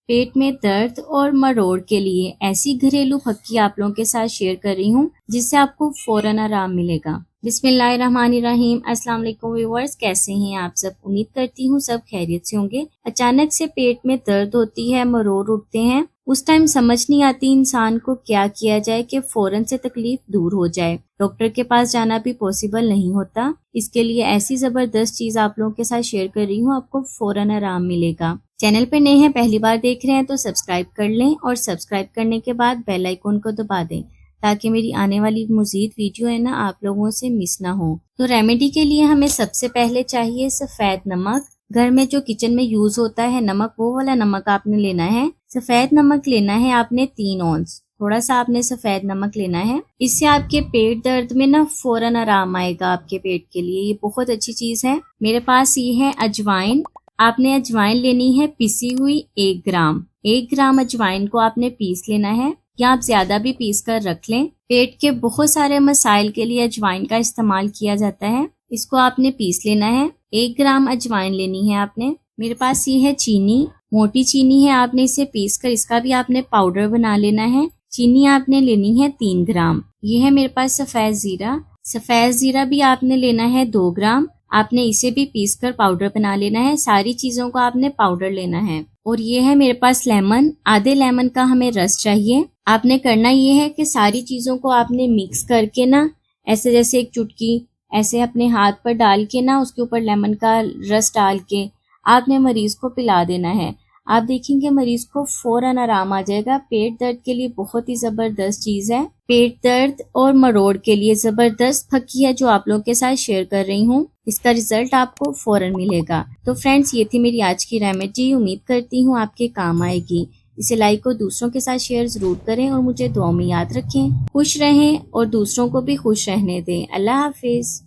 पेट में दर्द और मरोड़ के लिए ऐसी घरेलू फक्की आप लोगों के साथ शेयर कर रही हूँ जिससे आपको फौरन आराम मिलेगा। बिस्मिल्लाहिर्रहमानिर्रहीम। अस्सलाम वालेकुम व्यूअर्स, कैसे हैं आप सब? उम्मीद करती हूँ सब खैरियत से होंगे। अचानक से पेट में दर्द होती है, मरोड़ उठते हैं, उस टाइम समझ नहीं आती इंसान को क्या किया जाए कि फौरन से तकलीफ दूर हो जाए। डॉक्टर के पास जाना भी पॉसिबल नहीं होता। इसके लिए ऐसी जबरदस्त चीज आप लोगों के साथ शेयर कर रही हूँ, आपको फौरन आराम मिलेगा। चैनल पे नए हैं, पहली बार देख रहे हैं तो सब्सक्राइब कर लें और सब्सक्राइब करने के बाद बेल आइकन को दबा दें ताकि मेरी आने वाली मजीद वीडियो है ना आप लोगों से मिस ना हो। तो रेमेडी के लिए हमें सबसे पहले चाहिए सफेद नमक। घर में जो किचन में यूज होता है नमक, वो वाला नमक आपने लेना है। सफेद नमक लेना है आपने 3 औंस। थोड़ा सा आपने सफेद नमक लेना है। इससे आपके पेट दर्द में ना फौरन आराम आएगा आपके पेट के लिए। ये बहुत अच्छी चीज है। मेरे पास ये है अजवाइन। आपने अजवाइन लेनी है पिसी हुई 1 ग्राम। 1 ग्राम अजवाइन को आपने पीस लेना है, या आप ज्यादा भी पीस कर रख लें। पेट के बहुत सारे मसाइल के लिए अजवाइन का इस्तेमाल किया जाता है। इसको आपने पीस लेना है। 1 ग्राम अजवाइन लेनी है आपने। मेरे पास ये है चीनी, मोटी चीनी है। आपने इसे पीस कर इसका भी आपने पाउडर बना लेना है। चीनी आपने लेनी है 3 ग्राम। ये है मेरे पास सफेद जीरा। सफेद जीरा भी आपने लेना है 2 ग्राम। आपने इसे भी पीस कर पाउडर बना लेना है। सारी चीजों को आपने पाउडर लेना है। और ये है मेरे पास लेमन। आधे लेमन का हमें रस चाहिए। आपने करना ये है कि सारी चीजों को आपने मिक्स करके ना ऐसे जैसे एक चुटकी ऐसे अपने हाथ पर डाल के ना उसके ऊपर लेमन का रस डाल के आपने मरीज को पिला देना है। आप देखेंगे मरीज को फौरन आराम आ जाएगा। पेट दर्द के लिए बहुत ही जबरदस्त चीज है। पेट दर्द और मरोड़ के लिए जबरदस्त फक्की है जो आप लोगों के साथ शेयर कर रही हूँ। इसका रिजल्ट आपको फौरन मिलेगा। तो फ्रेंड्स, ये थी मेरी आज की रेमेडी। उम्मीद करती हूँ आपके काम आएगी। इसे लाइक और दूसरों के साथ शेयर जरूर करें और मुझे दुआ में याद रखें। खुश रहें और दूसरों को भी खुश रहने दें। अल्लाह हाफिज।